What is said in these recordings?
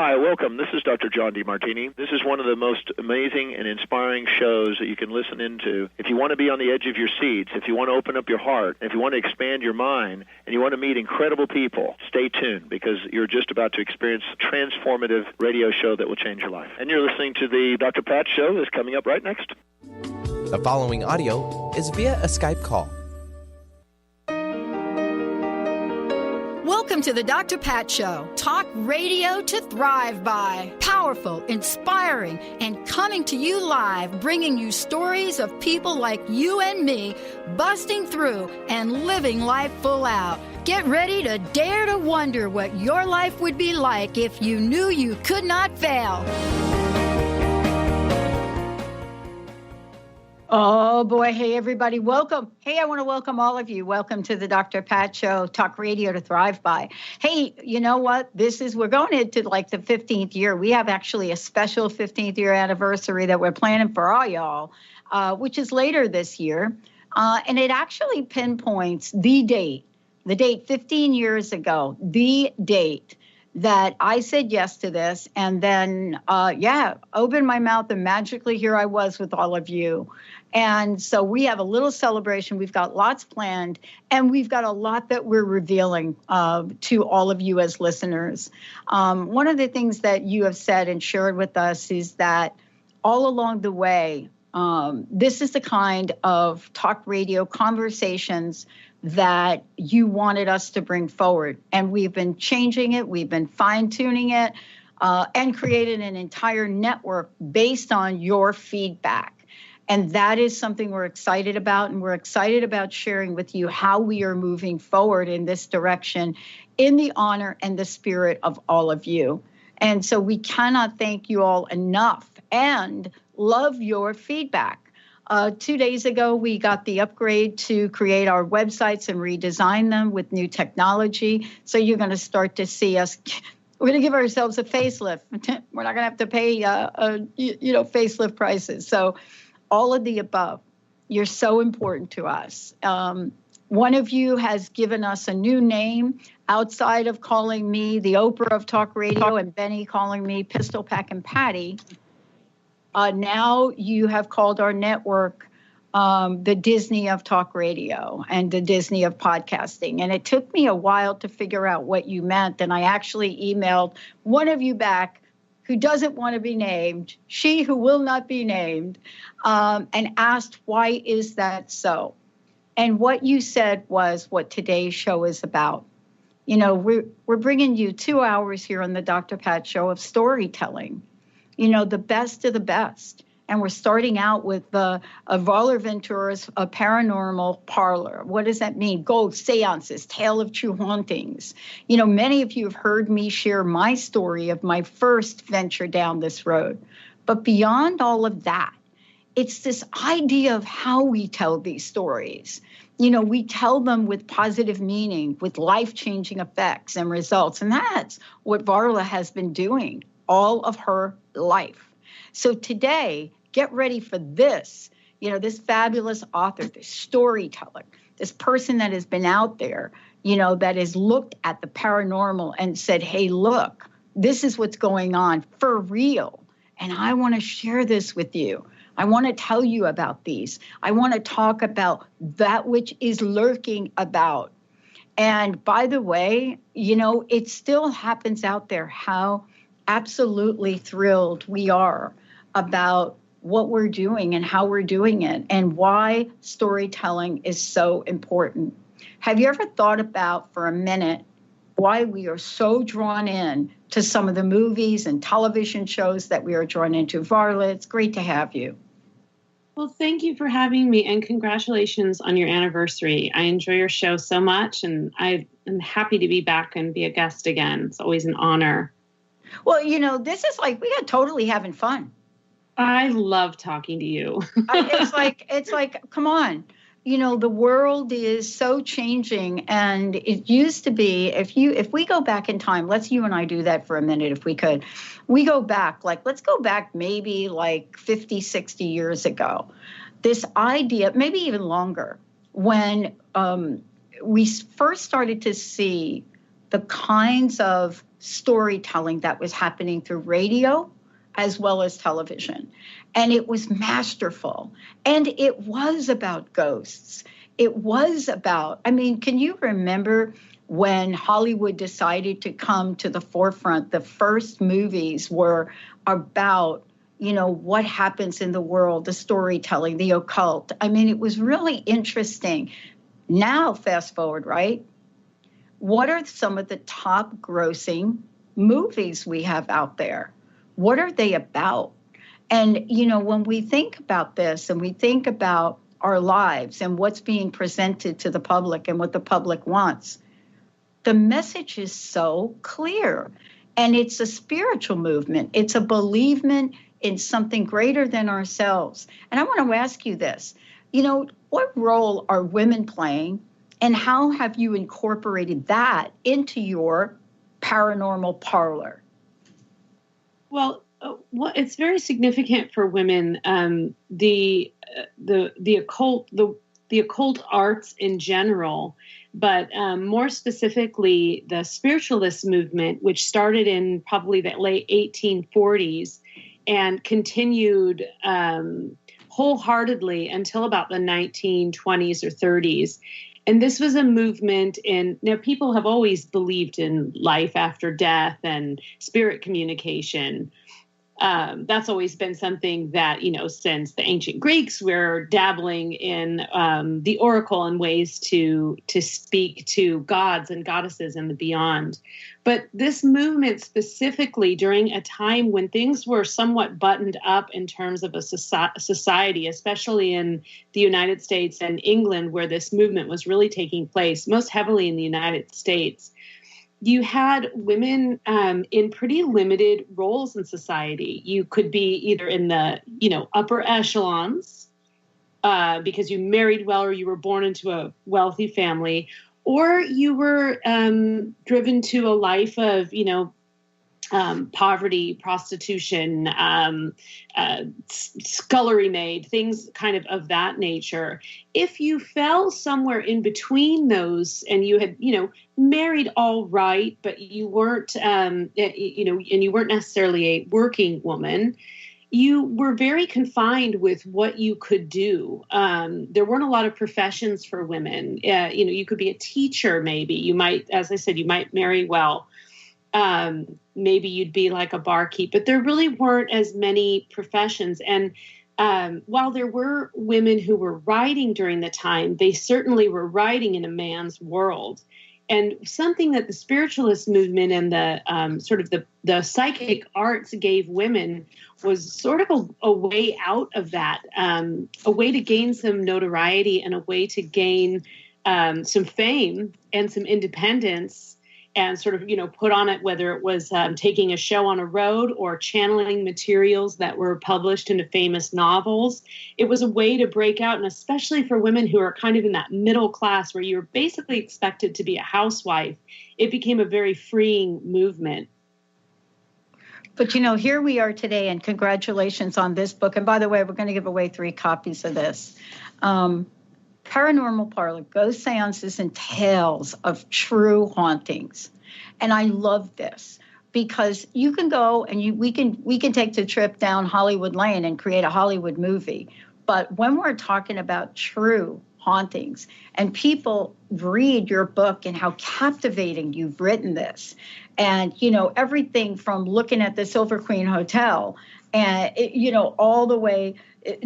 Hi, welcome. This is Dr. John DeMartini. This is one of the most amazing and inspiring shows that you can listen into. If you want to be on the edge of your seats, if you want to open up your heart, if you want to expand your mind, and you want to meet incredible people, stay tuned because you're just about to experience a transformative radio show that will change your life. And you're listening to the Dr. Pat Show that's coming up right next. The following audio is via a Skype call. Welcome to the Dr. Pat Show. Talk radio to thrive by. Powerful, inspiring, and coming to you live, bringing you stories of people like you and me, busting through and living life full out. Get ready to dare to wonder what your life would be like if you knew you could not fail. Oh, boy. Hey, everybody. Welcome. Hey, I want to welcome all of you. Welcome to the Dr. Pat Show, Talk Radio to Thrive By. Hey, you know what? We're going into like the 15th year. We have actually a special 15th year anniversary that we're planning for all y'all, which is later this year. And it actually pinpoints the date 15 years ago, the date that I said yes to this. And then, opened my mouth and magically here I was with all of you. And so we have a little celebration. We've got lots planned, and we've got a lot that we're revealing to all of you as listeners. One of the things that you have said and shared with us is that all along the way, this is the kind of talk radio conversations that you wanted us to bring forward. And we've been changing it. We've been fine-tuning it and created an entire network based on your feedback. And that is something we're excited about, and we're excited about sharing with you how we are moving forward in this direction in the honor and the spirit of all of you. And so we cannot thank you all enough and love your feedback. 2 days ago, we got the upgrade to create our websites and redesign them with new technology. So you're going to start to see us. We're going to give ourselves a facelift. We're not going to have to pay, facelift prices. So all of the above, you're so important to us. One of you has given us a new name outside of calling me the Oprah of Talk Radio and Benny calling me Pistol Pack and Patty. Now you have called our network the Disney of Talk Radio and the Disney of Podcasting. And it took me a while to figure out what you meant. And I actually emailed one of you back who doesn't want to be named, she who will not be named, and asked, why is that so? And what you said was what today's show is about. You know, we're bringing you 2 hours here on the Dr. Pat Show of storytelling, you know, the best of the best. And we're starting out with Varla Ventura's Paranormal Parlor. What does that mean? Gold Seances, Tale of True Hauntings. You know, many of you have heard me share my story of my first venture down this road. But beyond all of that, it's this idea of how we tell these stories. You know, we tell them with positive meaning, with life-changing effects and results. And that's what Varla has been doing all of her life. So today, get ready for this, you know, this fabulous author, this storyteller, this person that has been out there, you know, that has looked at the paranormal and said, hey, look, this is what's going on for real. And I want to share this with you. I want to tell you about these. I want to talk about that which is lurking about. And by the way, you know, it still happens out there. How absolutely thrilled we are about what we're doing and how we're doing it and why storytelling is so important. Have you ever thought about for a minute why we are so drawn in to some of the movies and television shows that we are drawn into? Varla, it's great to have you. Well, thank you for having me, and congratulations on your anniversary. I enjoy your show so much, and I am happy to be back and be a guest again. It's always an honor. Well, you know, this is like, we are totally having fun. I love talking to you. It's like, come on. You know, the world is so changing, and it used to be, if we go back in time, you and I do that for a minute if we could. We go back, let's go back maybe 50, 60 years ago. This idea, maybe even longer, when we first started to see the kinds of storytelling that was happening through radio as well as television. And it was masterful. And it was about ghosts. It was about, I mean, can you remember when Hollywood decided to come to the forefront? The first movies were about, you know, what happens in the world, the storytelling, the occult. I mean, it was really interesting. Now, fast forward, right? What are some of the top grossing movies we have out there? What are they about? And, you know, when we think about this and we think about our lives and what's being presented to the public and what the public wants, the message is so clear. And it's a spiritual movement. It's a believement in something greater than ourselves. And I want to ask you this, you know, what role are women playing and how have you incorporated that into your paranormal parlor? Well, it's very significant for women. The occult arts in general, but more specifically the spiritualist movement, which started in probably the late 1840s and continued wholeheartedly until about the 1920s or 30s. And this was a movement now people have always believed in life after death and spirit communication. That's always been something that, you know, since the ancient Greeks, we're dabbling in the oracle and ways to speak to gods and goddesses and the beyond. But this movement specifically during a time when things were somewhat buttoned up in terms of a society, especially in the United States and England, where this movement was really taking place, most heavily in the United States, you had women in pretty limited roles in society. You could be either in the, you know, upper echelons because you married well or you were born into a wealthy family, or you were driven to a life of, you know, poverty, prostitution, scullery maid, things kind of that nature. If you fell somewhere in between those and you had, you know, married all right, but you weren't, you know, and you weren't necessarily a working woman, you were very confined with what you could do. There weren't a lot of professions for women. You know, you could be a teacher, maybe. You might, as I said, you might marry well. Maybe you'd be like a barkeep, but there really weren't as many professions. And while there were women who were writing during the time, they certainly were writing in a man's world. And something that the spiritualist movement and the sort of the psychic arts gave women was sort of a way out of that, a way to gain some notoriety and a way to gain some fame and some independence, and sort of, you know, put on it, whether it was taking a show on a road or channeling materials that were published into famous novels. It was a way to break out, and especially for women who are kind of in that middle class where you're basically expected to be a housewife, it became a very freeing movement. But, you know, here we are today, and congratulations on this book. And by the way, we're going to give away 3 copies of this. Paranormal Parlor, Ghost Seances and Tales of True Hauntings. And I love this because you can go and we can take the trip down Hollywood Lane and create a Hollywood movie. But when we're talking about true hauntings and people read your book and how captivating you've written this, and, you know, everything from looking at the Silver Queen Hotel and, you know, all the way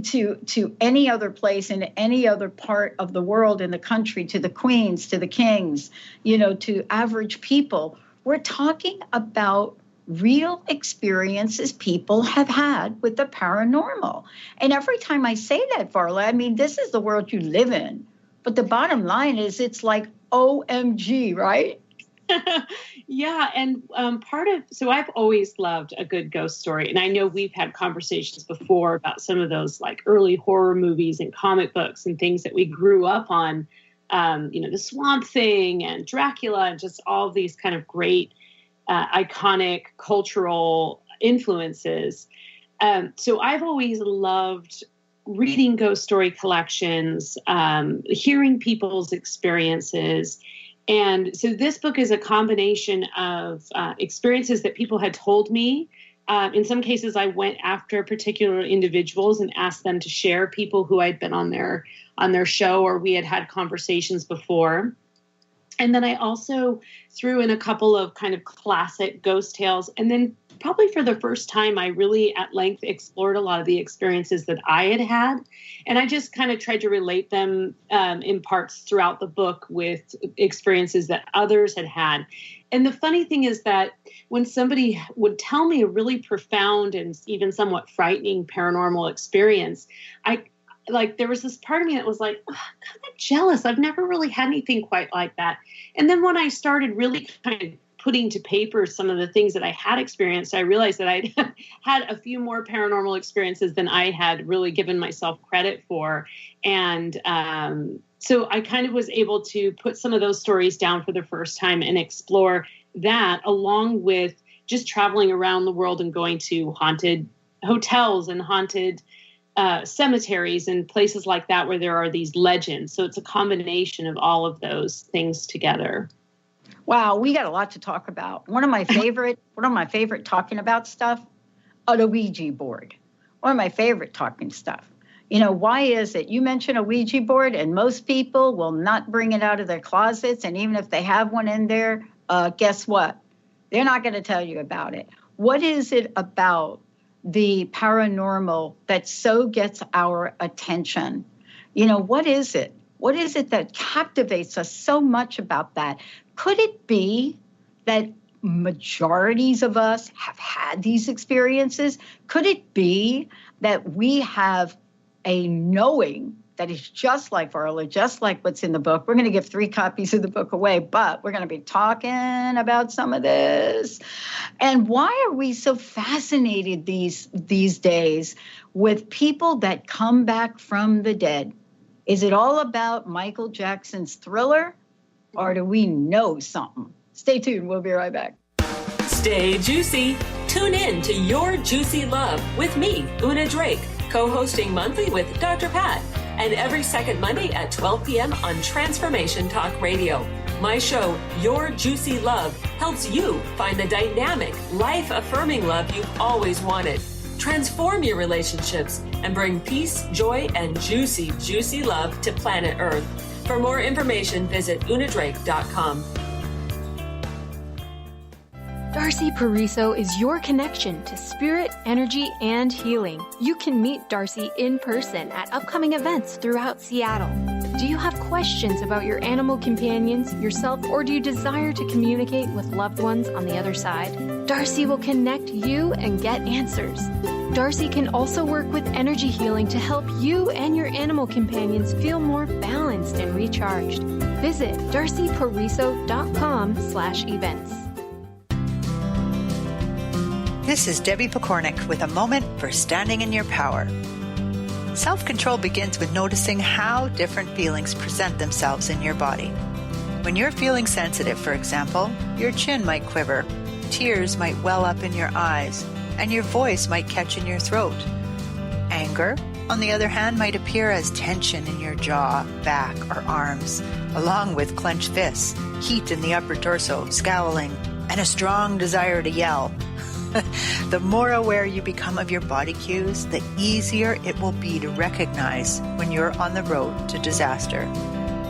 to any other place in any other part of the world, in the country, to the queens, to the kings, you know, to average people. We're talking about real experiences people have had with the paranormal. And every time I say that, Varla, I mean, this is the world you live in. But the bottom line is it's like OMG, right? Yeah. And so I've always loved a good ghost story. And I know we've had conversations before about some of those like early horror movies and comic books and things that we grew up on, you know, the Swamp Thing and Dracula and just all of these kind of great, iconic cultural influences. So I've always loved reading ghost story collections, hearing people's experiences. And so this book is a combination of experiences that people had told me. In some cases, I went after particular individuals and asked them to share, people who I'd been on their show or we had conversations before. And then I also threw in a couple of kind of classic ghost tales. And then probably for the first time, I really at length explored a lot of the experiences that I had had. And I just kind of tried to relate them in parts throughout the book with experiences that others had had. And the funny thing is that when somebody would tell me a really profound and even somewhat frightening paranormal experience, there was this part of me that was like, oh, I'm kind of jealous. I've never really had anything quite like that. And then when I started really kind of putting to paper some of the things that I had experienced, I realized that I'd had a few more paranormal experiences than I had really given myself credit for. And so I kind of was able to put some of those stories down for the first time and explore that, along with just traveling around the world and going to haunted hotels and haunted cemeteries and places like that where there are these legends. So it's a combination of all of those things together. Wow, we got a lot to talk about. One of my favorite talking about stuff, a Ouija board. One of my favorite talking stuff. You know, why is it? You mention a Ouija board and most people will not bring it out of their closets. And even if they have one in there, guess what? They're not going to tell you about it. What is it about the paranormal that so gets our attention? You know, what is it? What is it that captivates us so much about that? Could it be that majorities of us have had these experiences? Could it be that we have a knowing that is just like Varla, just like what's in the book? We're going to give 3 copies of the book away, but we're going to be talking about some of this. And why are we so fascinated these days with people that come back from the dead? Is it all about Michael Jackson's Thriller, or do we know something? Stay tuned. We'll be right back. Stay juicy. Tune in to Your Juicy Love with me, Una Drake, co-hosting monthly with Dr. Pat, and every second Monday at 12 p.m. on Transformation Talk Radio. My show, Your Juicy Love, helps you find the dynamic, life-affirming love you've always wanted. Transform your relationships and bring peace, joy, and juicy, juicy love to planet Earth. For more information, visit unadrake.com. Darcy Pariso is your connection to spirit, energy, and healing. You can meet Darcy in person at upcoming events throughout Seattle. Do you have questions about your animal companions, yourself, or do you desire to communicate with loved ones on the other side? Darcy will connect you and get answers. Darcy can also work with energy healing to help you and your animal companions feel more balanced and recharged. Visit darcypariso.com/events. This is Debbie Pokornik with a moment for standing in your power. Self-control begins with noticing how different feelings present themselves in your body. When you're feeling sensitive, for example, your chin might quiver, tears might well up in your eyes, and your voice might catch in your throat. Anger, on the other hand, might appear as tension in your jaw, back, or arms, along with clenched fists, heat in the upper torso, scowling, and a strong desire to yell. The more aware you become of your body cues, the easier it will be to recognize when you're on the road to disaster.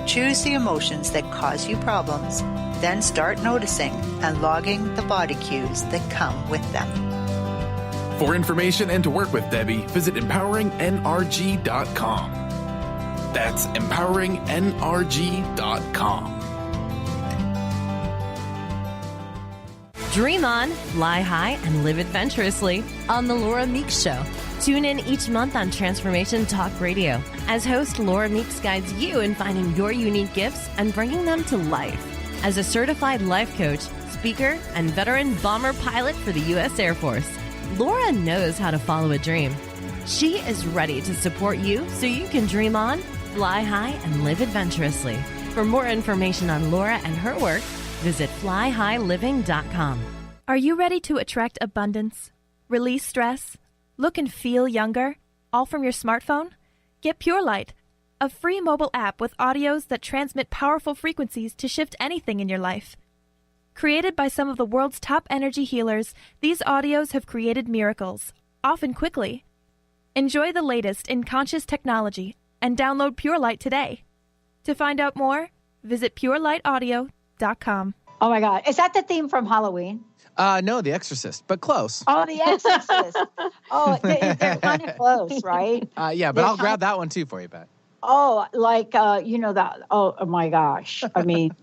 Choose the emotions that cause you problems, then start noticing and logging the body cues that come with them. For information and to work with Debbie, visit empoweringnrg.com. That's empoweringnrg.com. Dream on, fly high, and live adventurously on The Laura Meeks Show. Tune in each month on Transformation Talk Radio as host Laura Meeks guides you in finding your unique gifts and bringing them to life. As a certified life coach, speaker, and veteran bomber pilot for the U.S. Air Force, Laura knows how to follow a dream. She is ready to support you so you can dream on, fly high, and live adventurously. For more information on Laura and her work, visit flyhighliving.com. Are you ready to attract abundance, release stress, look and feel younger, all from your smartphone? Get Pure Light, a free mobile app with audios that transmit powerful frequencies to shift anything in your life. Created by some of the world's top energy healers, these audios have created miracles, often quickly. Enjoy the latest in conscious technology and download Pure Light today. To find out more, visit purelightaudio.com. Oh my God. Is that the theme from Halloween? No, The Exorcist, but close. Oh, The Exorcist. Oh, they're kind of close, right? Yeah, but I'll grab that one too for you, Pat. Oh, like, that. Oh my gosh. I mean,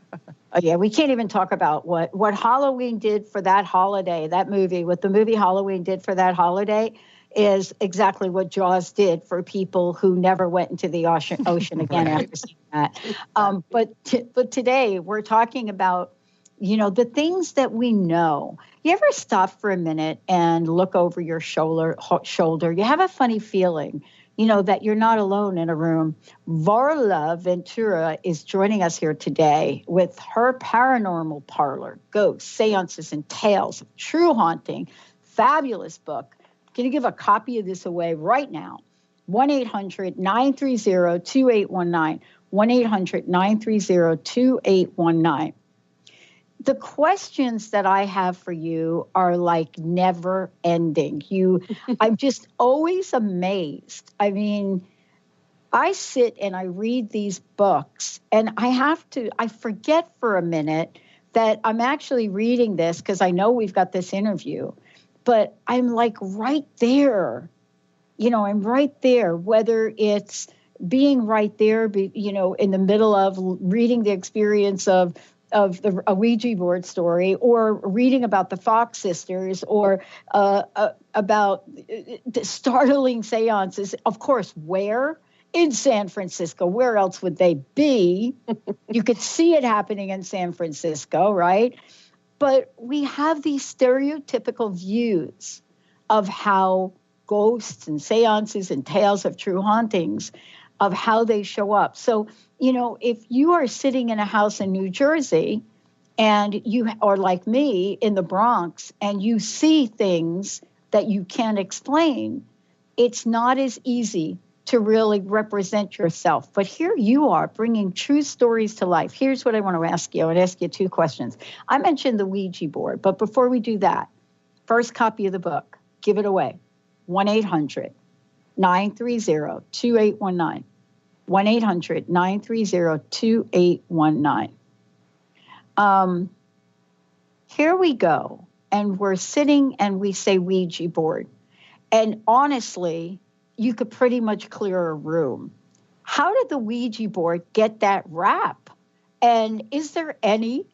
yeah, we can't even talk about what Halloween did for that holiday, that movie, what the movie Halloween did for that holiday is exactly what Jaws did for people who never went into the ocean again Right. after seeing that. But today we're talking about, the things that we know. You ever stop for a minute and look over your shoulder? You have a funny feeling, that you're not alone in a room. Varla Ventura is joining us here today with her Paranormal Parlor, Ghosts, Seances, and Tales of True Haunting. Fabulous book. Can you give a copy of this away right now? 1-800-930-2819. 1-800-930-2819. The questions that I have for you are like never ending. I'm just always amazed. I mean, I sit and I read these books and I forget for a minute that I'm actually reading this because I know we've got this interview, but I'm like right there. I'm right there, whether it's being right there, in the middle of reading the experience of a Ouija board story, or reading about the Fox sisters, or about the startling seances. Of course, where? In San Francisco. Where else would they be? You could see it happening in San Francisco, right? But we have these stereotypical views of how ghosts and seances and tales of true hauntings, of how they show up. So, if you are sitting in a house in New Jersey and you are like me in the Bronx and you see things that you can't explain, it's not as easy to really represent yourself. But here you are bringing true stories to life. Here's what I want to ask you. I want to ask you two questions. I mentioned the Ouija board, but before we do that, first copy of the book, give it away. 1-800-930-2819. 1-800-930-2819. Here we go. And we're sitting and we say Ouija board. And honestly, you could pretty much clear a room. How did the Ouija board get that rap? And is there any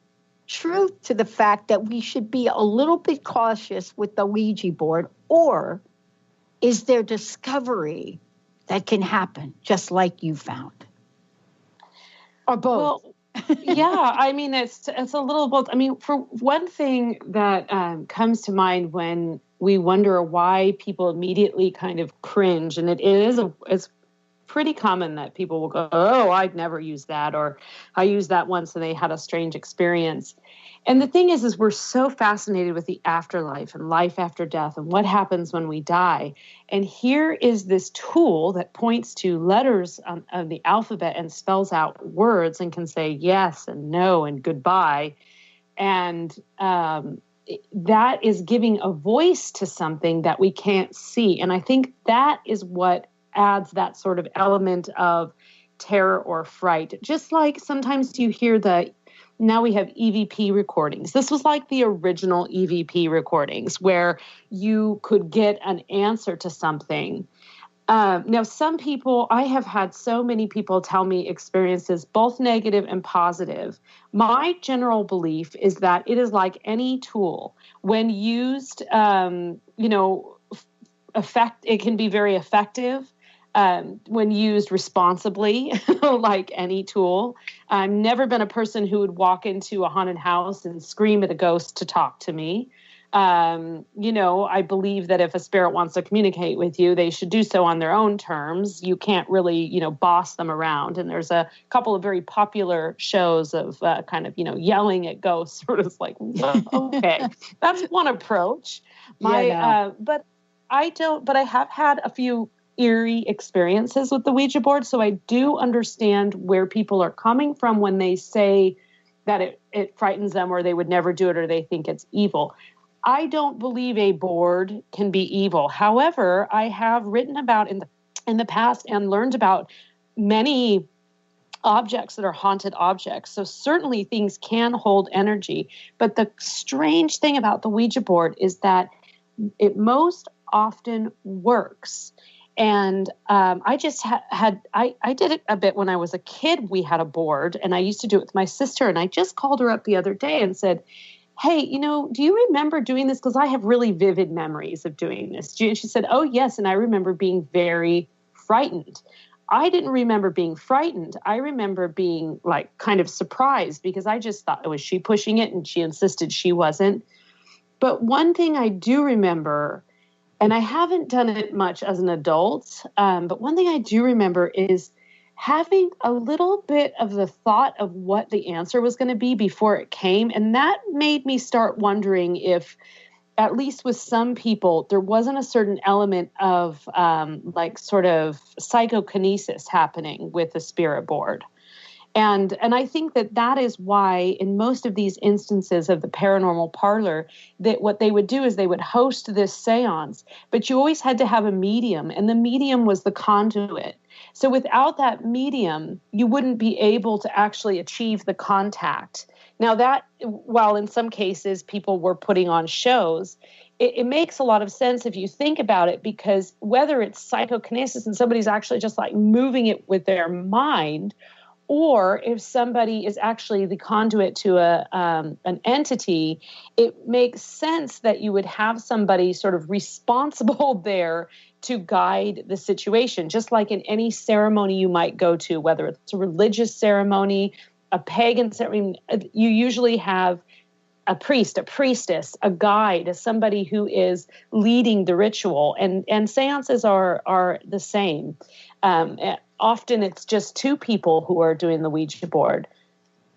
truth to the fact that we should be a little bit cautious with the Ouija board? Or is there discovery that can happen just like you found? Or both? Well, yeah, I mean, it's a little both. I mean, for one thing that comes to mind when we wonder why people immediately kind of cringe, and it's pretty common that people will go, oh, I'd never use that, or I used that once and they had a strange experience. And the thing is we're so fascinated with the afterlife and life after death and what happens when we die. And here is this tool that points to letters of the alphabet and spells out words and can say yes and no and goodbye. And that is giving a voice to something that we can't see. And I think that is what adds that sort of element of terror or fright. Just like sometimes you hear now we have EVP recordings. This was like the original EVP recordings where you could get an answer to something. Now, some people, I have had so many people tell me experiences, both negative and positive. My general belief is that it is like any tool. When used, it can be very effective. When used responsibly, like any tool. I've never been a person who would walk into a haunted house and scream at a ghost to talk to me. I believe that if a spirit wants to communicate with you, they should do so on their own terms. You can't really, boss them around. And there's a couple of very popular shows of yelling at ghosts, sort of like, okay, that's one approach. But I have had a few eerie experiences with the Ouija board. So I do understand where people are coming from when they say that it frightens them, or they would never do it, or they think it's evil. I don't believe a board can be evil. However, I have written about in the past and learned about many objects that are haunted objects. So certainly things can hold energy. But the strange thing about the Ouija board is that it most often works. And I just I did it a bit when I was a kid. We had a board, and I used to do it with my sister. And I just called her up the other day and said, hey, do you remember doing this? Because I have really vivid memories of doing this. And she said, oh, yes. And I remember being very frightened. I didn't remember being frightened. I remember being like kind of surprised, because I just thought, was she pushing it? And she insisted she wasn't. But one thing I do remember, and I haven't done it much as an adult, but one thing I do remember is having a little bit of the thought of what the answer was going to be before it came. And that made me start wondering if, at least with some people, there wasn't a certain element of like sort of psychokinesis happening with the spirit board. And I think that is why in most of these instances of the Paranormal Parlor, that what they would do is they would host this seance, but you always had to have a medium, and the medium was the conduit. So without that medium, you wouldn't be able to actually achieve the contact. Now that, while in some cases people were putting on shows, it makes a lot of sense if you think about it, because whether it's psychokinesis and somebody's actually just like moving it with their mind, or if somebody is actually the conduit to an entity, it makes sense that you would have somebody sort of responsible there to guide the situation, just like in any ceremony you might go to, whether it's a religious ceremony, a pagan ceremony. You usually have a priest, a priestess, a guide, somebody who is leading the ritual, and seances are the same. Often it's just two people who are doing the Ouija board.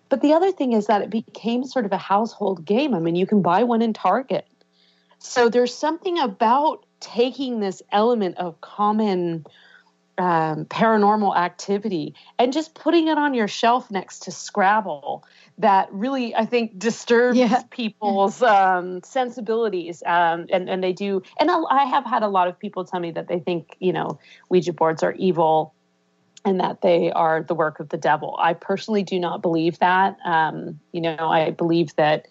But the other thing is that it became sort of a household game. I mean, you can buy one in Target. So there's something about taking this element of common paranormal activity and just putting it on your shelf next to Scrabble that really, I think, disturbs people's sensibilities. And they do. And I have had a lot of people tell me that they think, Ouija boards are evil and that they are the work of the devil. I personally do not believe that. I believe that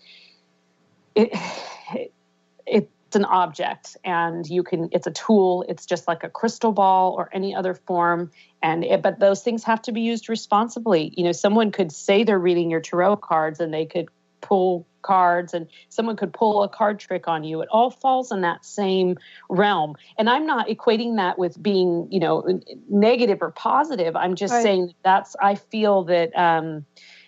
it's an object, and it's a tool. It's just like a crystal ball or any other form. But those things have to be used responsibly. Someone could say they're reading your tarot cards, and they could pull cards, and someone could pull a card trick on you. It all falls in that same realm. And I'm not equating that with being, negative or positive. I'm just saying I feel that,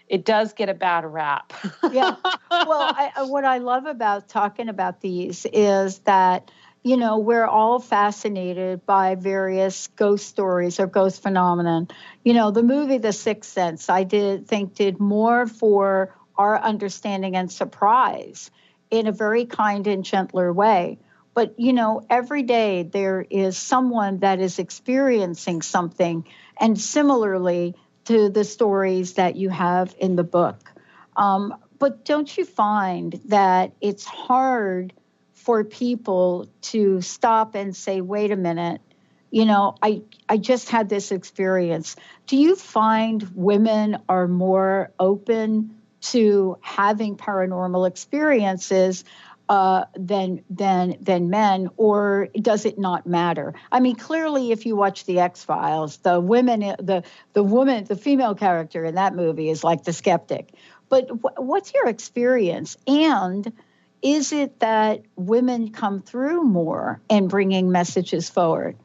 it does get a bad rap. Yeah. Well, what I love about talking about these is that, we're all fascinated by various ghost stories or ghost phenomenon. The movie The Sixth Sense, I did more for our understanding and surprise in a very kind and gentler way. But, every day there is someone that is experiencing something, and similarly to the stories that you have in the book. But don't you find that it's hard for people to stop and say, wait a minute, I just had this experience. Do you find women are more open to having paranormal experiences than men, or does it not matter? I mean, clearly, if you watch the X-Files, the female character in that movie is like the skeptic. But what's your experience? And is it that women come through more in bringing messages forward?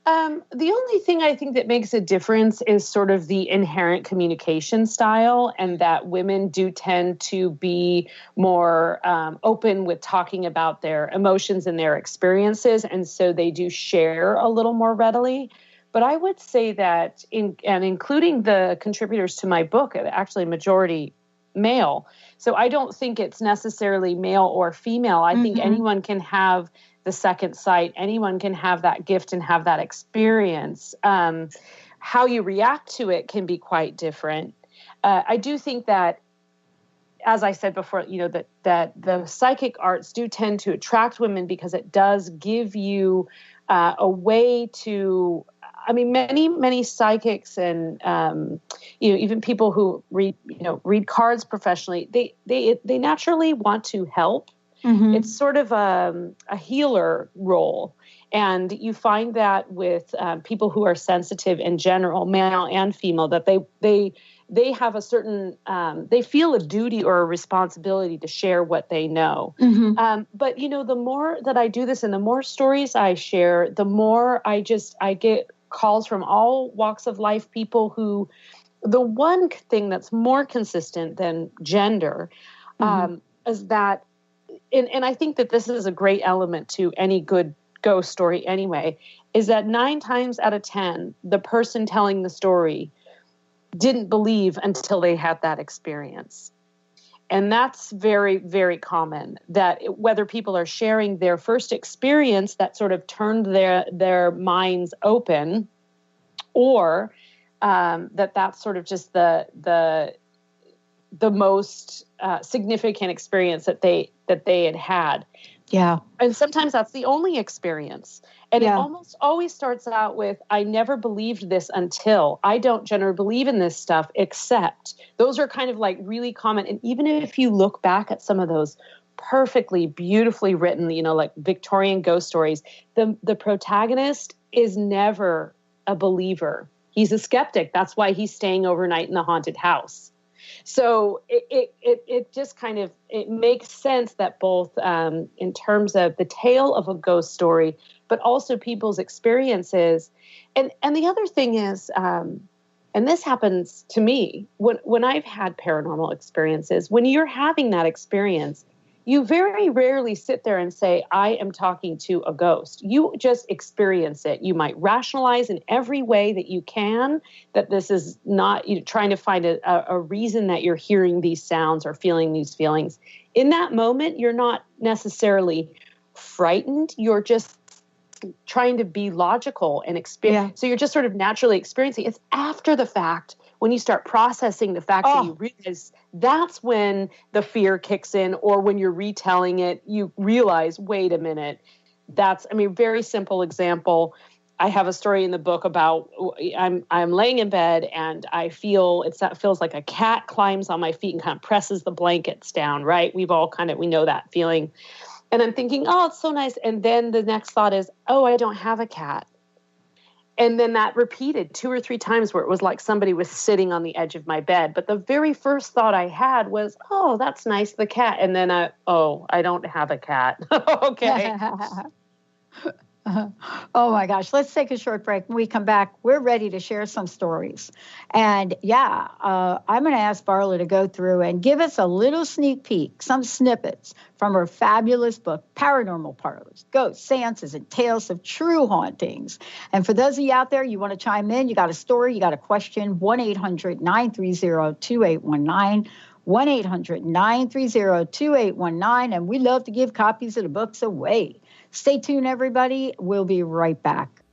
The only thing I think that makes a difference is sort of the inherent communication style, and that women do tend to be more open with talking about their emotions and their experiences, and so they do share a little more readily. But I would say that, including the contributors to my book, actually majority male. So I don't think it's necessarily male or female. I think anyone can have the second sight. Anyone can have that gift and have that experience. How you react to it can be quite different. I do think that, as I said before, that the psychic arts do tend to attract women because it does give you a way to, many psychics and, even people who read cards professionally, they naturally want to help. It's sort of a healer role. And you find that with people who are sensitive in general, male and female, that they have a certain, they feel a duty or a responsibility to share what they know. But, the more that I do this and the more stories I share, the more I get calls from all walks of life, people who, the one thing that's more consistent than gender is that, and I think that this is a great element to any good ghost story anyway, is that 9 times out of 10, the person telling the story didn't believe until they had that experience. And that's very, very common, that whether people are sharing their first experience that sort of turned their minds open, or that's sort of just the most significant experience that they had. Yeah. And sometimes that's the only experience. And it almost always starts out with, I never believed this until. I don't generally believe in this stuff, except. Those are kind of like really common. And even if you look back at some of those perfectly, beautifully written, like Victorian ghost stories, the protagonist is never a believer. He's a skeptic. That's why he's staying overnight in the haunted house. So it just kind of, it makes sense that both in terms of the tale of a ghost story, but also people's experiences. And the other thing is, and this happens to me, when I've had paranormal experiences, when you're having that experience, you very rarely sit there and say, I am talking to a ghost. You just experience it. You might rationalize in every way that you can that this is not trying to find a reason that you're hearing these sounds or feeling these feelings. In that moment, you're not necessarily frightened. You're just trying to be logical and experience. Yeah. So you're just sort of naturally experiencing. It's after the fact, when you start processing the fact that you realize, that's when the fear kicks in, or when you're retelling it, you realize, wait a minute, very simple example. I have a story in the book about, I'm laying in bed and I feel, it feels like a cat climbs on my feet and kind of presses the blankets down, right? We know that feeling. And I'm thinking, oh, it's so nice. And then the next thought is, oh, I don't have a cat. And then that repeated 2 or 3 times, where it was like somebody was sitting on the edge of my bed. But the very first thought I had was, oh, that's nice, the cat. And then I don't have a cat. Okay. Oh my gosh. Let's take a short break. When we come back, we're ready to share some stories. And I'm going to ask Varla to go through and give us a little sneak peek, some snippets from her fabulous book, Paranormal Parlors, Ghosts, Seances, and Tales of True Hauntings. And for those of you out there, you want to chime in, you got a story, you got a question, 1-800-930-2819. 1-800-930-2819. And we love to give copies of the books away. Stay tuned, everybody. We'll be right back.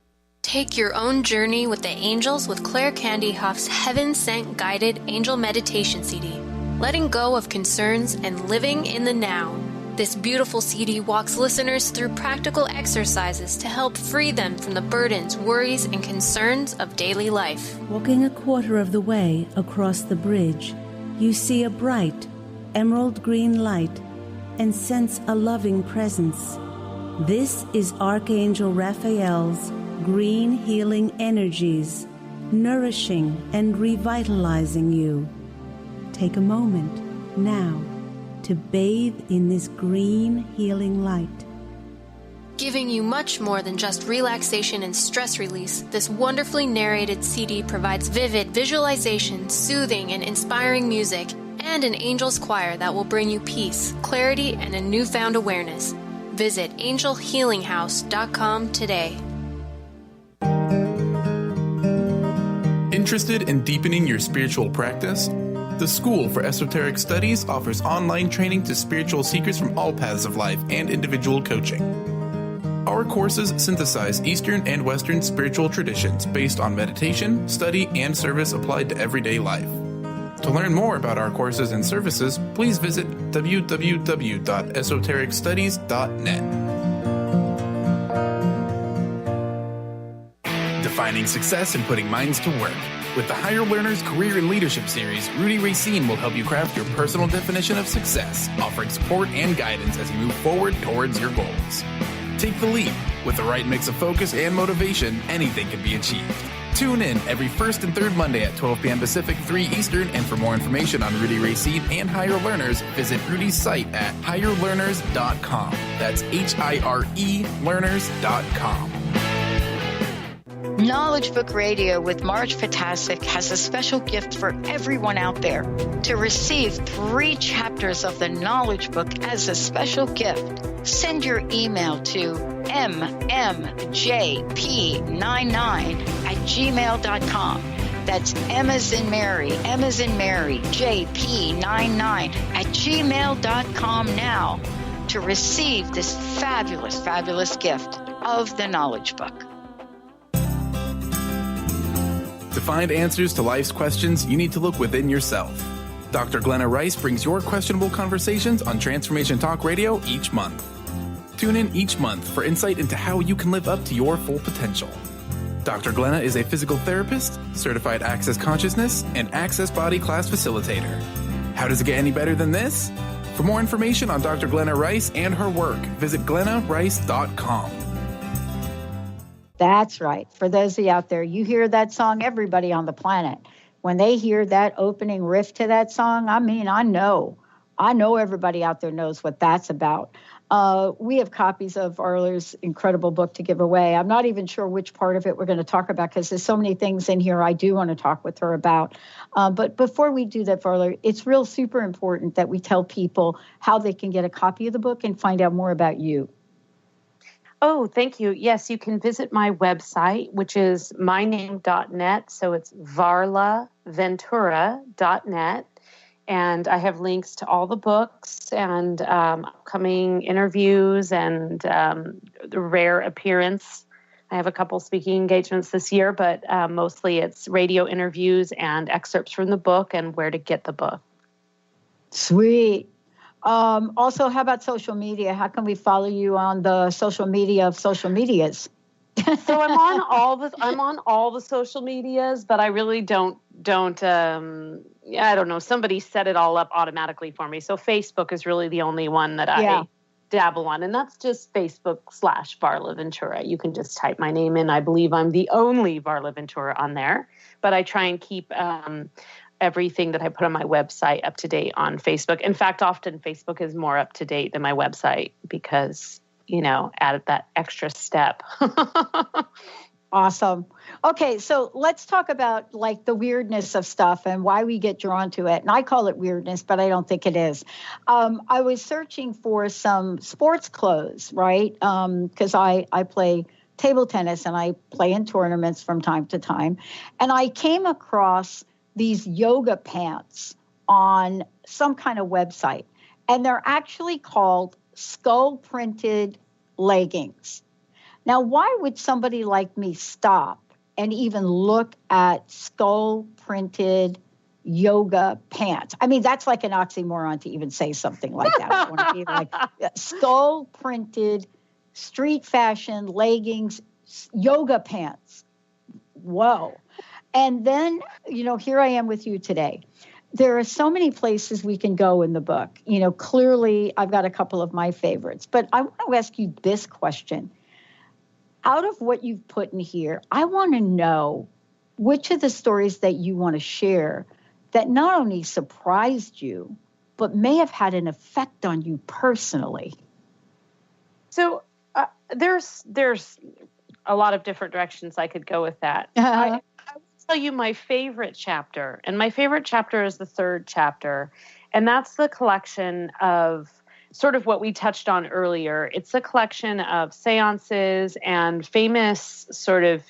Take your own journey with the angels with Claire Candy Hoff's Heaven Sent Guided Angel Meditation CD. Letting go of concerns and living in the now. This beautiful CD walks listeners through practical exercises to help free them from the burdens, worries, and concerns of daily life. Walking a quarter of the way across the bridge, you see a bright, emerald green light and sense a loving presence. This is Archangel Raphael's green healing energies, nourishing and revitalizing you. Take a moment now to bathe in this green healing light. Giving you much more than just relaxation and stress release, this wonderfully narrated CD provides vivid visualization, soothing and inspiring music, and an angel's choir that will bring you peace, clarity, and a newfound awareness. Visit angelhealinghouse.com today. Interested in deepening your spiritual practice? The School for Esoteric Studies offers online training to spiritual seekers from all paths of life and individual coaching. Our courses synthesize Eastern and Western spiritual traditions based on meditation, study, and service applied to everyday life. To learn more about our courses and services, please visit www.esotericstudies.net. Defining success and putting minds to work. With the Higher Learners Career and Leadership Series, Rudy Racine will help you craft your personal definition of success, offering support and guidance as you move forward towards your goals. Take the leap. With the right mix of focus and motivation, anything can be achieved. Tune in every first and third Monday at 12 p.m. Pacific, 3 Eastern, and for more information on Rudy Racine and Higher Learners, visit Rudy's site at higherlearners.com. That's HIRE learners.com. Knowledge Book Radio with Marge Fatasic has a special gift for everyone out there. To receive 3 chapters of the Knowledge Book as a special gift, send your email to mmjp99@gmail.com. That's M as in Mary, JP99@gmail.com now to receive this fabulous, fabulous gift of the Knowledge Book. To find answers to life's questions, you need to look within yourself. Dr. Glenna Rice brings your questionable conversations on Transformation Talk Radio each month. Tune in each month for insight into how you can live up to your full potential. Dr. Glenna is a physical therapist, certified Access Consciousness, and Access Body Class facilitator. How does it get any better than this? For more information on Dr. Glenna Rice and her work, visit glennarice.com. That's right. For those of you out there, you hear that song, everybody on the planet. When they hear that opening riff to that song, I know everybody out there knows what that's about. We have copies of Varla's incredible book to give away. I'm not even sure which part of it we're going to talk about because there's so many things in here I do want to talk with her about. But before we do that, Varla, it's real super important that we tell people how they can get a copy of the book and find out more about you. Oh, thank you. Yes, you can visit my website, which is myname.net. So it's varlaventura.net. And I have links to all the books and upcoming interviews and the rare appearance. I have a couple speaking engagements this year, but mostly it's radio interviews and excerpts from the book and where to get the book. Sweet. Also, how about social media? How can we follow you on the social media of social medias? So I'm on all the social medias, but I really don't I don't know. Somebody set it all up automatically for me. So Facebook is really the only one that I dabble on. And that's just Facebook/Varla Ventura. You can just type my name in. I believe I'm the only Varla Ventura on there, but I try and keep, everything that I put on my website up to date on Facebook. In fact, often Facebook is more up to date than my website because, added that extra step. Awesome. Okay, so let's talk about the weirdness of stuff and why we get drawn to it. And I call it weirdness, but I don't think it is. I was searching for some sports clothes, right? Because I play table tennis and I play in tournaments from time to time. And I came across these yoga pants on some kind of website. And they're actually called skull printed leggings. Now, why would somebody like me stop and even look at skull printed yoga pants? I mean, that's like an oxymoron to even say something like that. I want to be like skull printed street fashion leggings, yoga pants. Whoa. And then, here I am with you today. There are so many places we can go in the book. Clearly I've got a couple of my favorites, but I want to ask you this question. Out of what you've put in here, I want to know which of the stories that you want to share that not only surprised you, but may have had an effect on you personally. So there's a lot of different directions I could go with that. Uh-huh. I will tell you my favorite chapter, and my favorite chapter is the 3rd chapter, and that's the collection of sort of what we touched on earlier. It's a collection of seances and famous sort of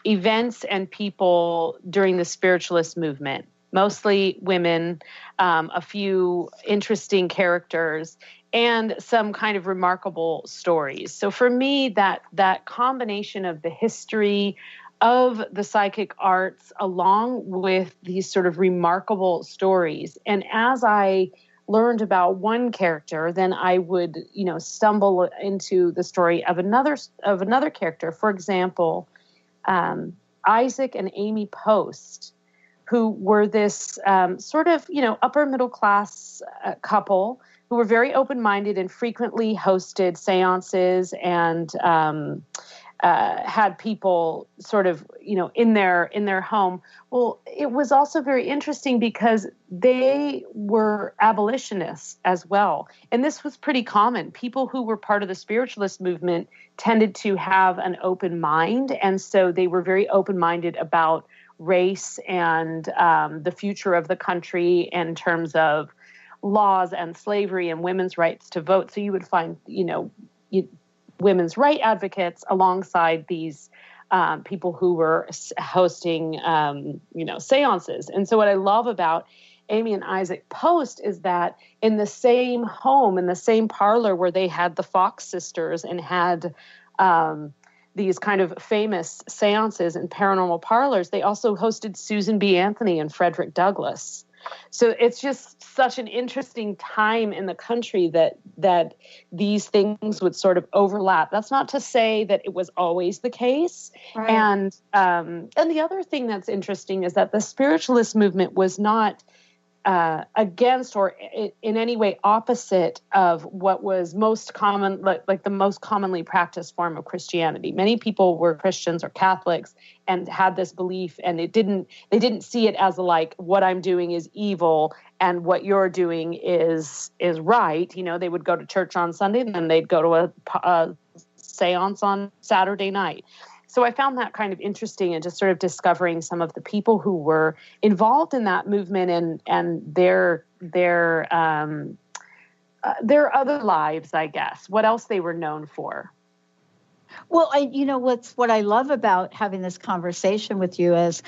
events and people during the spiritualist movement. mostly women, a few interesting characters, and some kind of remarkable stories. So for me, that combination of the history of the psychic arts along with these sort of remarkable stories. And as I learned about one character, then I would, stumble into the story of another character. For example, Isaac and Amy Post, who were this sort of, upper middle class couple who were very open-minded and frequently hosted seances and had people sort of, in their home. Well, it was also very interesting because they were abolitionists as well. And this was pretty common. People who were part of the spiritualist movement tended to have an open mind. And so they were very open-minded about race and the future of the country in terms of laws and slavery and women's rights to vote. So you would find, women's right advocates alongside these people who were hosting, seances. And so what I love about Amy and Isaac Post is that in the same home, in the same parlor where they had the Fox sisters and had these kind of famous seances and paranormal parlors, they also hosted Susan B. Anthony and Frederick Douglass. So it's just such an interesting time in the country that these things would sort of overlap. That's not to say that it was always the case. Right. And the other thing that's interesting is that the spiritualist movement was not against or in any way opposite of what was most common, like the most commonly practiced form of Christianity. Many people were Christians or Catholics and had this belief, and they didn't see it as like what I'm doing is evil and what you're doing is right. They would go to church on Sunday and then they'd go to a seance on Saturday night. So I found that kind of interesting, and just sort of discovering some of the people who were involved in that movement and their other lives, I guess. What else they were known for. Well, what I love about having this conversation with you is,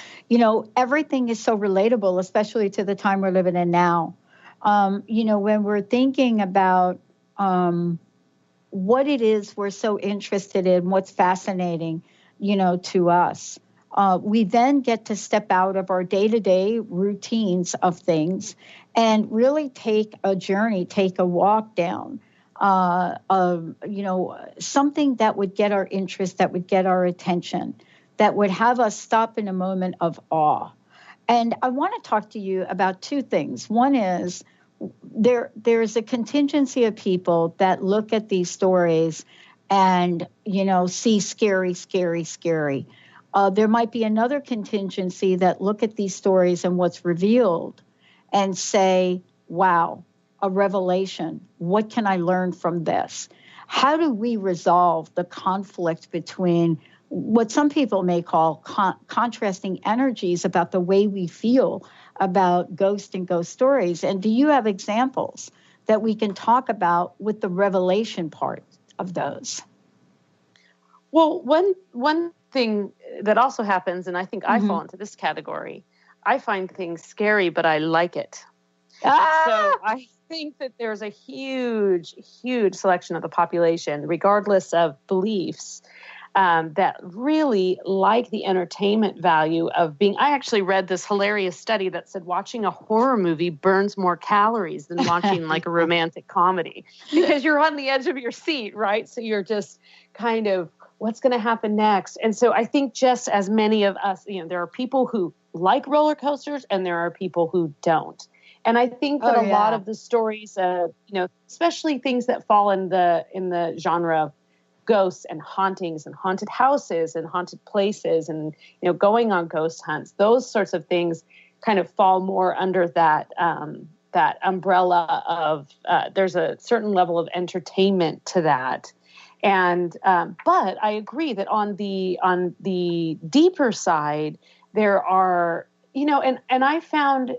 everything is so relatable, especially to the time we're living in now. When we're thinking about what it is we're so interested in, what's fascinating, to us. We then get to step out of our day-to-day routines of things and really take a journey, take a walk down, something that would get our interest, that would get our attention, that would have us stop in a moment of awe. And I want to talk to you about two things. One is there's a contingency of people that look at these stories and, see scary, scary, scary. There might be another contingency that look at these stories and what's revealed and say, wow, a revelation. What can I learn from this? How do we resolve the conflict between what some people may call contrasting energies about the way we feel about ghost and ghost stories? And do you have examples that we can talk about with the revelation part of those? Well, one thing that also happens, and I think I fall into this category, I find things scary, but I like it. So I think that there's a huge, huge selection of the population, regardless of beliefs, that really like the entertainment value of being. I actually read this hilarious study that said watching a horror movie burns more calories than watching like a romantic comedy, because you're on the edge of your seat, right? So you're just kind of, what's going to happen next? And so I think just as many of us, there are people who like roller coasters and there are people who don't. And I think that a lot of the stories, especially things that fall in the genre of ghosts and hauntings and haunted houses and haunted places and, going on ghost hunts, those sorts of things kind of fall more under that umbrella of there's a certain level of entertainment to that. And but I agree that on the deeper side, there are, and I found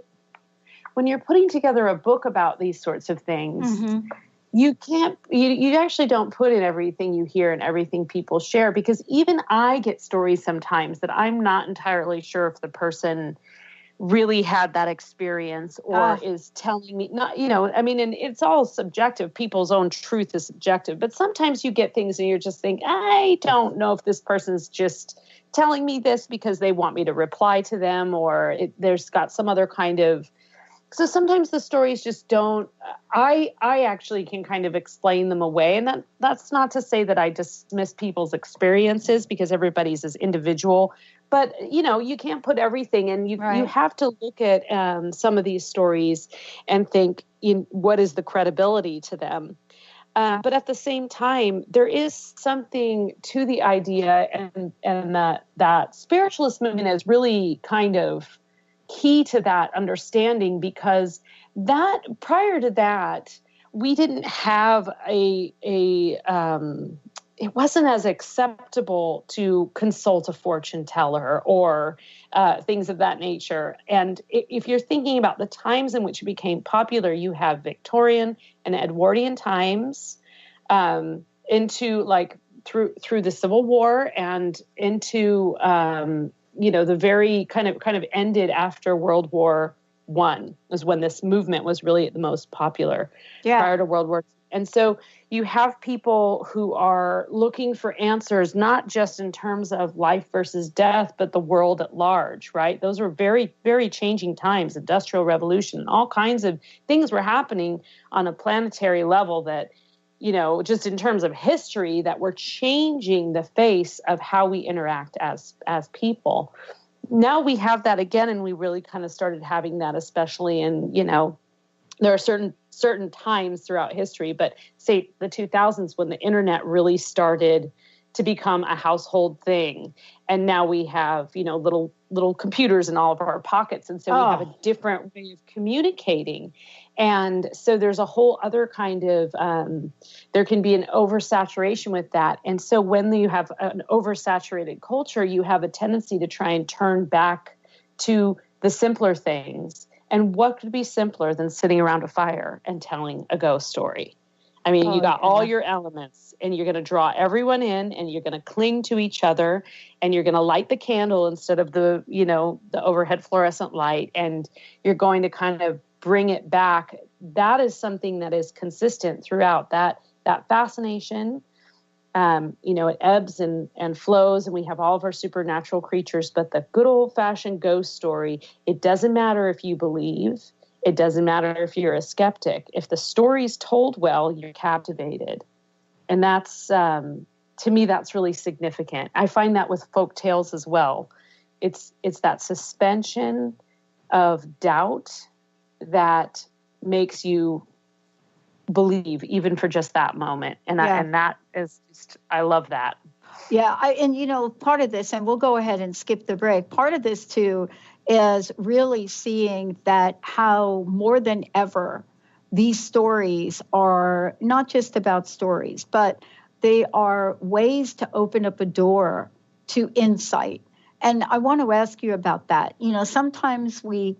when you're putting together a book about these sorts of things, you actually don't put in everything you hear and everything people share, because even I get stories sometimes that I'm not entirely sure if the person really had that experience or is telling me not, and it's all subjective. People's own truth is subjective, but sometimes you get things and you're just think, I don't know if this person's just telling me this because they want me to reply to them, or there's got some other kind of, so sometimes the stories just don't, I actually can kind of explain them away. And that's not to say that I dismiss people's experiences, because everybody's is individual. But, you can't put everything in. You have to look at some of these stories and think, what is the credibility to them? But at the same time, there is something to the idea, and that spiritualist movement is really kind of key to that understanding, because that prior to that, we didn't have it wasn't as acceptable to consult a fortune teller or things of that nature. And if you're thinking about the times in which it became popular, you have Victorian and Edwardian times, into like through the Civil War and into the very kind of ended after World War I was when this movement was really the most popular prior to World War II. And so you have people who are looking for answers, not just in terms of life versus death, but the world at large, right? Those were very, very changing times, Industrial Revolution, all kinds of things were happening on a planetary level that, just in terms of history, that were changing the face of how we interact as people. Now we have that again, and we really kind of started having that, especially in, there are certain times throughout history, but say the 2000s when the internet really started to become a household thing. And now we have, little computers in all of our pockets. And so we have a different way of communicating. And so there's a whole other kind of, there can be an oversaturation with that. And so when you have an oversaturated culture, you have a tendency to try and turn back to the simpler things. And what could be simpler than sitting around a fire and telling a ghost story? I mean, you got all your elements, and you're going to draw everyone in, and you're going to cling to each other, and you're going to light the candle instead of the overhead fluorescent light, and you're going to kind of bring it back. That is something that is consistent throughout that fascination. It ebbs and flows, and we have all of our supernatural creatures, but the good old-fashioned ghost story, it doesn't matter if you believe, it doesn't matter if you're a skeptic. If the story's told well, you're captivated. And that's, to me, that's really significant. I find that with folk tales as well. It's that suspension of doubt that makes you believe, even for just that moment. And that is just, I love that. Yeah. Part of this, and we'll go ahead and skip the break. Part of this too is really seeing that how more than ever these stories are not just about stories, but they are ways to open up a door to insight. And I want to ask you about that. Sometimes we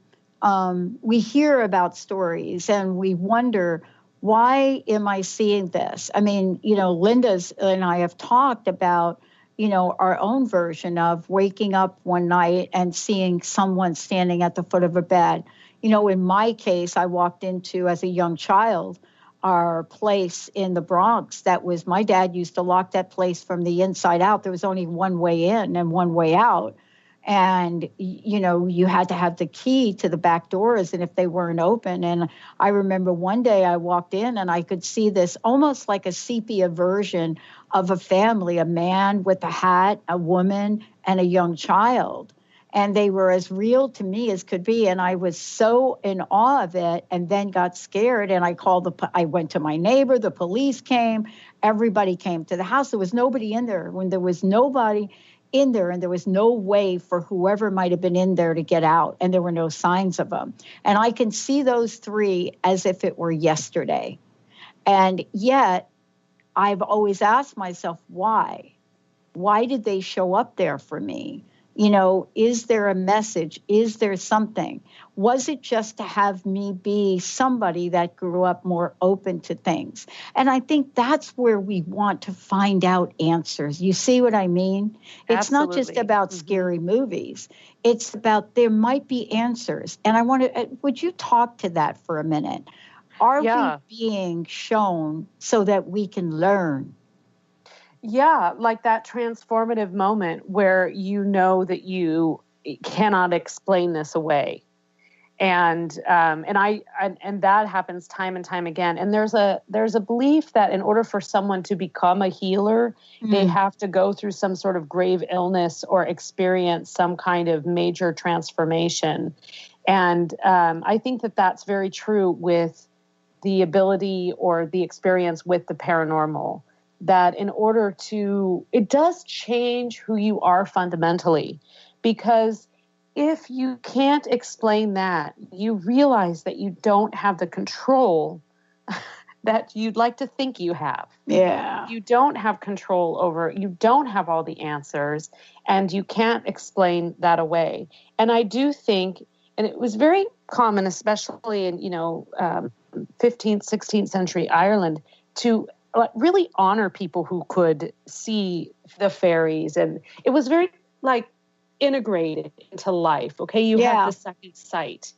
hear about stories and we wonder, why am I seeing this? I mean, Linda's and I have talked about, our own version of waking up one night and seeing someone standing at the foot of a bed. In my case, I walked into, as a young child, our place in the Bronx. My dad used to lock that place from the inside out. There was only one way in and one way out. And, you had to have the key to the back doors, and if they weren't open. And I remember one day I walked in and I could see this almost like a sepia version of a family, a man with a hat, a woman, and a young child. And they were as real to me as could be. And I was so in awe of it, and then got scared. And I went to my neighbor, the police came, everybody came to the house. There was nobody in there. When there was nobody in there, and there was no way for whoever might have been in there to get out, and there were no signs of them. And I can see those three as if it were yesterday. And yet I've always asked myself, why did they show up there for me? Is there a message? Is there something? Was it just to have me be somebody that grew up more open to things? And I think that's where we want to find out answers. You see what I mean? It's not just about scary movies. It's about there might be answers. And would you talk to that for a minute? Are we being shown so that we can learn? Yeah, like that transformative moment where you know that you cannot explain this away. And that happens time and time again. And there's a belief that in order for someone to become a healer, they have to go through some sort of grave illness or experience some kind of major transformation. And I think that that's very true with the ability or the experience with the paranormal. That in order it does change who you are fundamentally, because if you can't explain that, you realize that you don't have the control that you'd like to think you have. Yeah. You don't have control over, you don't have all the answers, and you can't explain that away. And I do think, and it was very common, especially in, 15th, 16th century Ireland, to really honor people who could see the fairies. And it was very integrated into life. Okay. You have the second sight.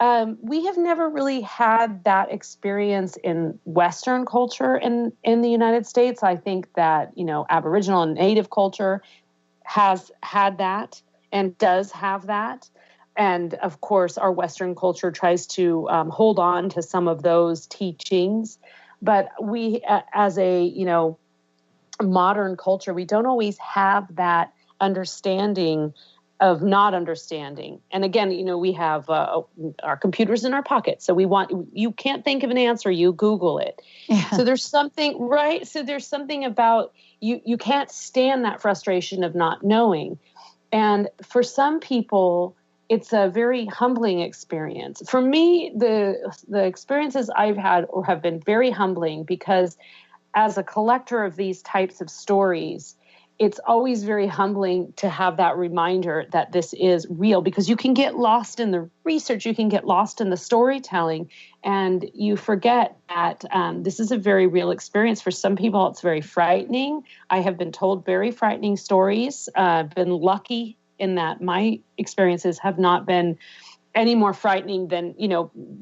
We have never really had that experience in Western culture in the United States. I think that, Aboriginal and Native culture has had that and does have that. And of course, our Western culture tries to hold on to some of those teachings. But we, as a, modern culture, we don't always have that understanding of not understanding. And again, we have our computers in our pockets. So you can't think of an answer, you Google it. Yeah. So there's something, right? So there's something about you can't stand that frustration of not knowing. And for some people, it's a very humbling experience. For me, the experiences I've had have been very humbling, because as a collector of these types of stories, it's always very humbling to have that reminder that this is real, because you can get lost in the research, you can get lost in the storytelling, and you forget that this is a very real experience. For some people, it's very frightening. I have been told very frightening stories. I've been lucky in that my experiences have not been any more frightening than,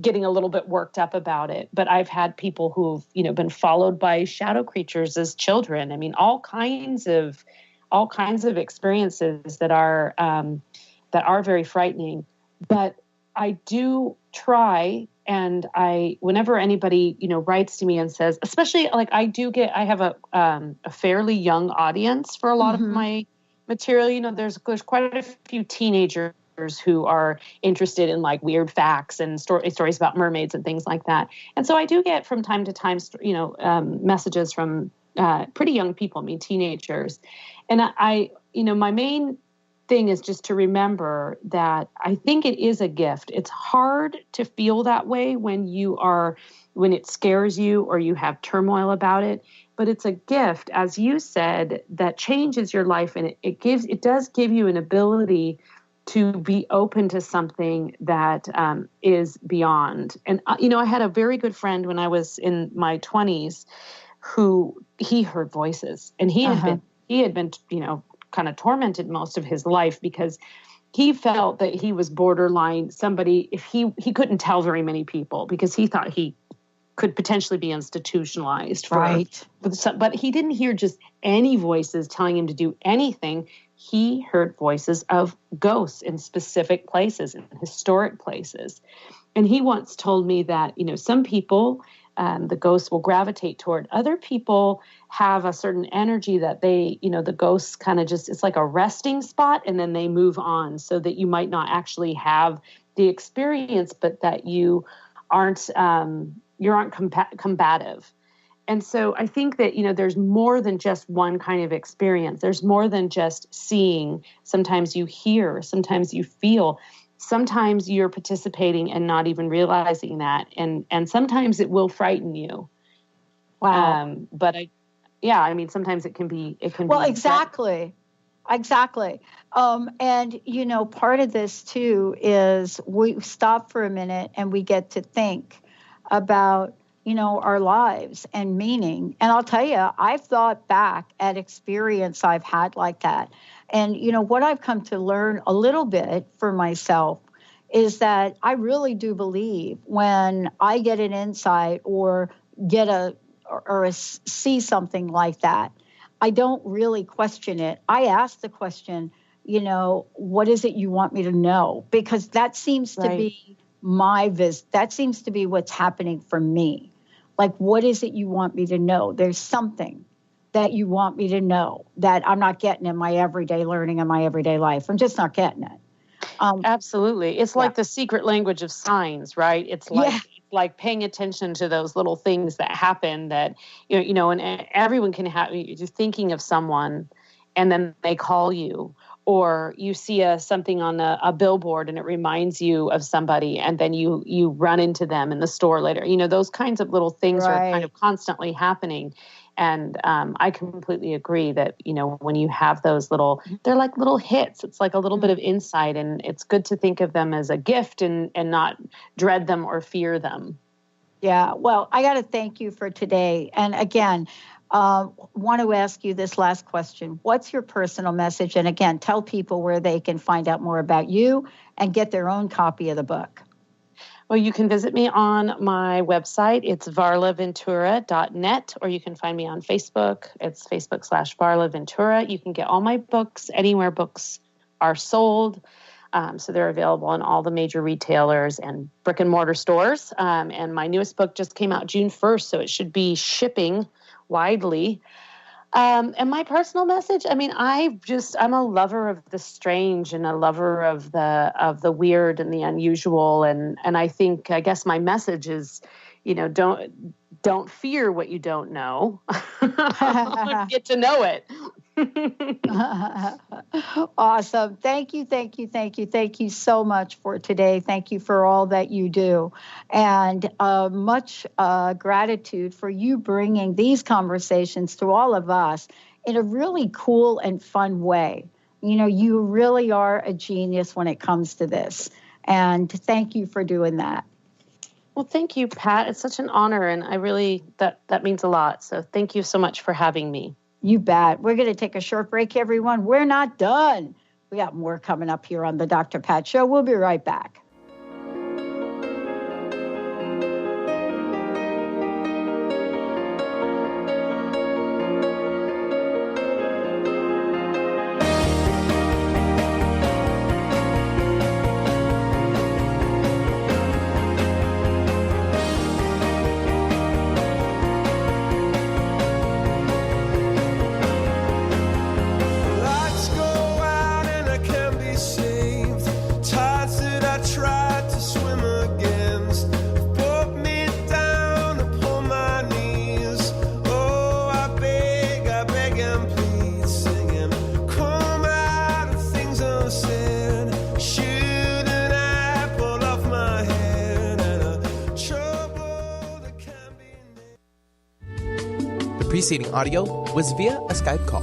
getting a little bit worked up about it. But I've had people who've, been followed by shadow creatures as children. I mean, all kinds of experiences that are very frightening. But I do try, and whenever anybody, writes to me and says, especially I have a fairly young audience for a lot of my material. There's quite a few teenagers who are interested in weird facts and stories about mermaids and things like that. And so I do get from time to time, messages from pretty young people, teenagers. And my main thing is just to remember that I think it is a gift. It's hard to feel that way when it scares you or you have turmoil about it. But it's a gift, as you said, that changes your life, and it does give you an ability to be open to something that is beyond. And I had a very good friend when I was in my 20s who he heard voices, and he had been kind of tormented most of his life, because he felt that he was borderline somebody. If he couldn't tell very many people, because he thought he could potentially be institutionalized. But he didn't hear just any voices telling him to do anything. He heard voices of ghosts in specific places, in historic places. And he once told me that, some people, the ghosts will gravitate toward. Other people have a certain energy that they, the ghosts kind of just, it's like a resting spot, and then they move on, so that you might not actually have the experience, but that you aren't combative. And so I think that, there's more than just one kind of experience. There's more than just seeing. Sometimes you hear, sometimes you feel, sometimes you're participating and not even realizing that. And sometimes it will frighten you. Wow. But sometimes it can be. Well, exactly. Exactly. And, part of this too is we stop for a minute and we get to think about, our lives and meaning. And I'll tell you, I've thought back at experience I've had like that. And, what I've come to learn a little bit for myself is that I really do believe when I get an insight or see something like that, I don't really question it. I ask the question, what is it you want me to know? Because that seems to be that seems to be what's happening for me. Like, what is it you want me to know? There's something that you want me to know that I'm not getting in my everyday learning in my everyday life. I'm just not getting it. Absolutely. It's like the secret language of signs, right? It's like paying attention to those little things that happen that, and everyone can have, you're thinking of someone and then they call you, or you see something on a billboard and it reminds you of somebody, and then you run into them in the store later. Those kinds of little things are kind of constantly happening. And I completely agree that, when you have those they're like little hits. It's like a little bit of insight, and it's good to think of them as a gift and not dread them or fear them. Yeah. Well, I got to thank you for today. And again, want to ask you this last question. What's your personal message? And again, tell people where they can find out more about you and get their own copy of the book. Well, you can visit me on my website. It's varlaventura.net, or you can find me on Facebook. It's Facebook.com/Varla Ventura. You can get all my books anywhere books are sold. So they're available in all the major retailers and brick and mortar stores. And my newest book just came out June 1st, so it should be shipping widely. And my personal message, I'm a lover of the strange and a lover of the weird and the unusual. And I guess my message is, don't fear what you don't know. Get to know it. Awesome. Thank you so much for today. Thank you for all that you do. And much gratitude for you bringing these conversations to all of us in a really cool and fun way. You really are a genius when it comes to this. And thank you for doing that. Well, thank you, Pat. It's such an honor, and I really, that means a lot. So thank you so much for having me. You bet. We're going to take a short break, everyone. We're not done. We got more coming up here on the Dr. Pat Show. We'll be right back. The preceding audio was via a Skype call.